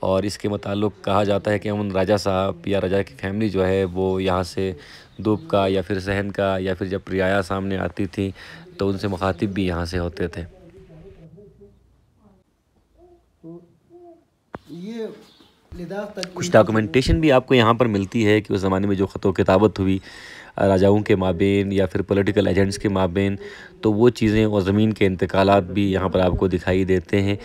اور اس کے متعلق کہا جاتا ہے کہ عموماً راجہ صاحب یا راجہ کی فیملی جو ہے وہ یہاں سے دھوپ کا یا پھر صحن کا یا پھر جب رعایا سامنے آتی تھی تو ان سے مخاطب بھی یہاں سے ہوتے تھے۔ کچھ ڈاکومنٹیشن بھی آپ کو یہاں پر ملتی ہے کہ اس زمانے میں جو خط و کتابت ہوئی راجاؤں کے مابین یا پھر پولیٹیکل ایجنٹس کے مابین، تو وہ چیزیں اور زمین کے انتقالات بھی یہاں پر آپ کو دکھائی دیتے ہیں۔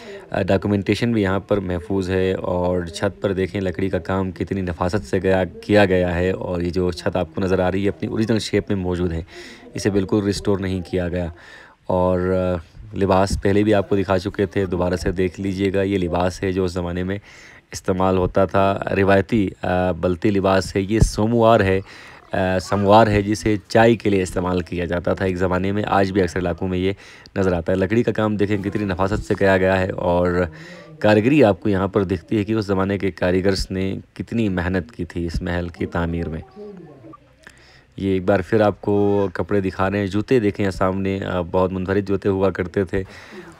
ڈاکومنٹیشن بھی یہاں پر محفوظ ہے، اور چھت پر دیکھیں لکڑی کا کام کتنی نفاست سے کیا گیا ہے، اور یہ جو چھت آپ کو نظر آ رہی ہے اپنی اوریجنل شیپ میں موجود ہے، اسے بالکل ریسٹور نہیں کیا گیا۔ اور لباس پہلے بھی آپ کو دکھا چکے تھے، دوبارہ سے دیکھ لیجئے گا، یہ لباس ہے جو اس زمانے میں استعمال ہوتا تھا، روایتی بلتی لباس ہے۔ یہ سموار ہے جسے چائے کے لیے استعمال کیا جاتا تھا ایک زمانے میں، آج بھی اکثر علاقوں میں یہ نظر آتا ہے۔ لکڑی کا کام دیکھیں کتنی نفاست سے کیا گیا ہے، اور کاریگری آپ کو یہاں پر دکھتی ہے کہ اس زمانے کے کاریگرز نے کتنی محنت کی تھی اس محل کی تعمیر میں۔ یہ ایک بار پھر آپ کو کپڑے دکھا رہے ہیں، جوتے دیکھیں سامنے، بہت منفرد جوتے ہوا کرتے تھے،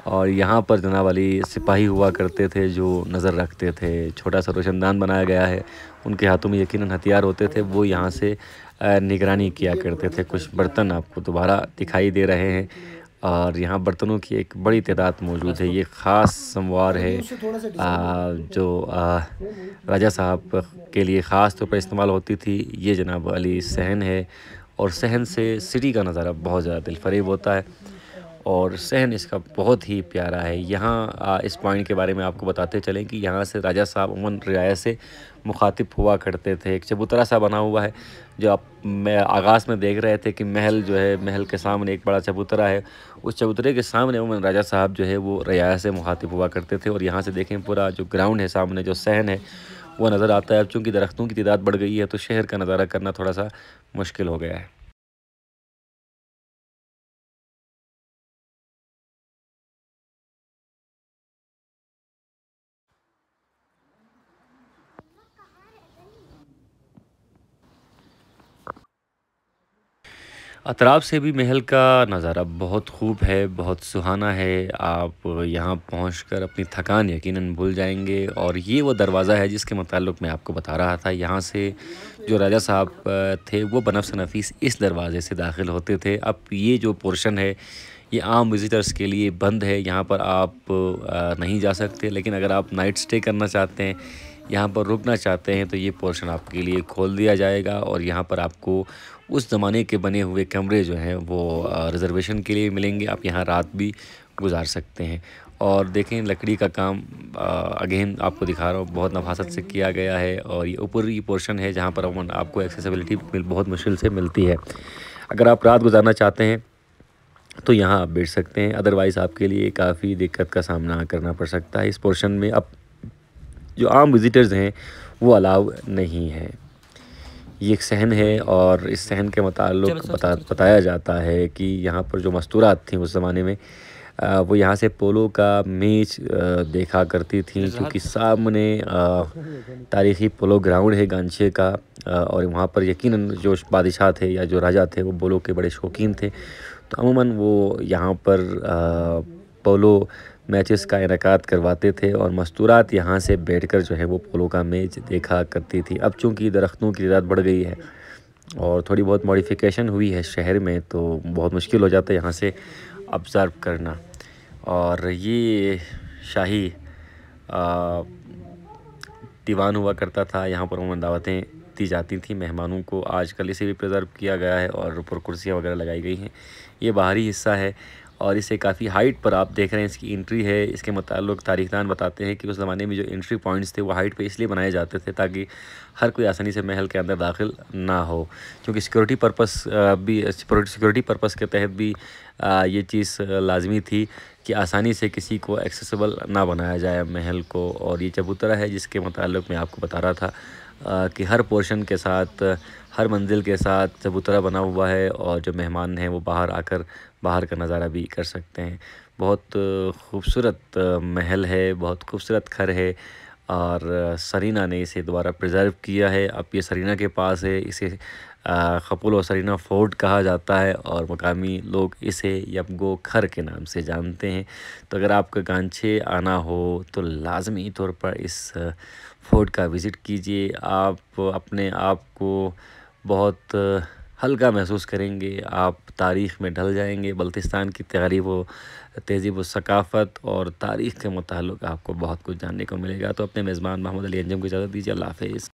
اور یہاں پر جناب علی سپاہی ہوا کرتے تھے جو نظر رکھتے تھے۔ چھوٹا سا روشن دان بنایا گیا ہے، ان کے ہاتھوں میں یقیناً ہتھیار ہوتے تھے، وہ یہاں سے نگرانی کیا کرتے تھے۔ کچھ برتن آپ کو دوبارہ دکھائی دے رہے ہیں، اور یہاں برتنوں کی ایک بڑی تعداد موجود ہے۔ یہ خاص سموار ہے جو راجہ صاحب کے لیے خاص طور پر استعمال ہوتی تھی۔ یہ جناب علی صحن ہے، اور صحن سے سٹی کا نظارہ بہت زیادہ دلفریب ہوتا ہے، اور صحن اس کا بہت ہی پیارا ہے۔ یہاں اس پوائنٹ کے بارے میں آپ کو بتاتے چلیں کہ یہاں سے راجہ صاحب عموماً رعایا سے مخاطب ہوا کرتے تھے۔ ایک چبوترا سا بنا ہوا ہے جو آپ آغاز میں دیکھ رہے تھے کہ محل جو ہے، محل کے سامنے ایک بڑا چبوترا ہے، اس چبوترے کے سامنے عموماً راجہ صاحب جو ہے وہ رعایا سے مخاطب ہوا کرتے تھے۔ اور یہاں سے دیکھیں پورا جو گراؤنڈ ہے سامنے، جو صحن ہے وہ نظر آتا ہے۔ اب چونکہ درختوں کی تعداد بڑھ گئی ہے تو شہر کا نظارہ کرنا تھوڑا سا مشکل ہو گیا ہے۔ اطراف سے بھی محل کا نظارہ بہت خوب ہے، بہت سہانا ہے۔ آپ یہاں پہنچ کر اپنی تھکان یقیناً بھول جائیں گے۔ اور یہ وہ دروازہ ہے جس کے متعلق میں آپ کو بتا رہا تھا۔ یہاں سے جو راجہ صاحب تھے وہ بنفس نفیس اس دروازے سے داخل ہوتے تھے۔ اب یہ جو پورشن ہے یہ عام وزیٹرز کے لیے بند ہے، یہاں پر آپ نہیں جا سکتے، لیکن اگر آپ نائٹ سٹے کرنا چاہتے ہیں، یہاں پر رکنا چاہتے ہیں، تو یہ پورشن آپ کے لیے کھول دیا جائے گا، اور یہاں پر آپ کو اس زمانے کے بنے ہوئے کمرے جو ہیں وہ ریزرویشن کے لیے ملیں گے۔ آپ یہاں رات بھی گزار سکتے ہیں۔ اور دیکھیں لکڑی کا کام اگین آپ کو دکھا رہا ہوں، بہت نفاست سے کیا گیا ہے، اور یہ اوپری پورشن ہے جہاں پر عموماً آپ کو ایکسیسیبلٹی بہت مشکل سے ملتی ہے۔ اگر آپ رات گزارنا چاہتے ہیں تو یہاں آپ بیٹھ سکتے ہیں، ادروائز آپ کے لیے کافی دقت کا سامنا کرنا پڑ سکتا ہے۔ اس پورشن میں اب جو عام وزیٹرز ہیں وہ الاؤ نہیں ہے۔ یہ ایک صحن ہے، اور اس صحن کے متعلق بتایا جاتا ہے کہ یہاں پر جو مستورات تھیں اس زمانے میں، وہ یہاں سے پولو کا میچ دیکھا کرتی تھیں، کیونکہ سامنے تاریخی پولو گراؤنڈ ہے گانچے کا، اور وہاں پر یقیناً جو بادشاہ تھے یا جو راجہ تھے وہ پولو کے بڑے شوقین تھے، تو عموماً وہ یہاں پر پولو میچز کا انعقاد کرواتے تھے، اور مستورات یہاں سے بیٹھ کر جو ہے وہ پولو کا میچ دیکھا کرتی تھی۔ اب چونکہ درختوں کی تعداد بڑھ گئی ہے اور تھوڑی بہت موڈیفیکیشن ہوئی ہے شہر میں، تو بہت مشکل ہو جاتا ہے یہاں سے آبزرو کرنا۔ اور یہ شاہی دیوان ہوا کرتا تھا، یہاں پر عموماً دعوتیں دی جاتی تھیں مہمانوں کو۔ آج کل اسے بھی پریزرو کیا گیا ہے، اور اوپر کرسیاں وغیرہ لگائی گئی ہیں۔ یہ باہری حصہ ہے، اور اسے کافی ہائٹ پر آپ دیکھ رہے ہیں اس کی انٹری ہے۔ اس کے متعلق تاریخ دان بتاتے ہیں کہ اس زمانے میں جو انٹری پوائنٹس تھے وہ ہائٹ پہ اس لیے بنائے جاتے تھے تاکہ ہر کوئی آسانی سے محل کے اندر داخل نہ ہو، کیونکہ سیکورٹی پرپس کے تحت بھی یہ چیز لازمی تھی کہ آسانی سے کسی کو ایکسیسیبل نہ بنایا جائے محل کو۔ اور یہ چبوترا ہے جس کے متعلق میں آپ کو بتا رہا تھا کہ ہر پورشن کے ساتھ، ہر منزل کے ساتھ چبوترا بنا ہوا ہے، اور جو مہمان ہیں وہ باہر آ کر باہر کا نظارہ بھی کر سکتے ہیں۔ بہت خوبصورت محل ہے، بہت خوبصورت گھر ہے، اور سرینا نے اسے دوبارہ پریزرو کیا ہے. اب یہ سرینا کے پاس ہے. اسے خپول و سرینا فورٹ کہا جاتا ہے اور مقامی لوگ اسے یبگو کھر کے نام سے جانتے ہیں. تو اگر آپ کا کانچے آنا ہو تو لازمی طور پر اس فورٹ کا وزٹ کیجیے. آپ اپنے آپ کو بہت ہلکا محسوس کریں گے. آپ تاریخ میں ڈھل جائیں گے. بلتستان کی تہذیب و ثقافت اور تاریخ کے متعلق آپ کو بہت کچھ جاننے کو ملے گا. تو اپنے میزبان محمد علی انجم کو اجازت دیجیے. اللہ حافظ.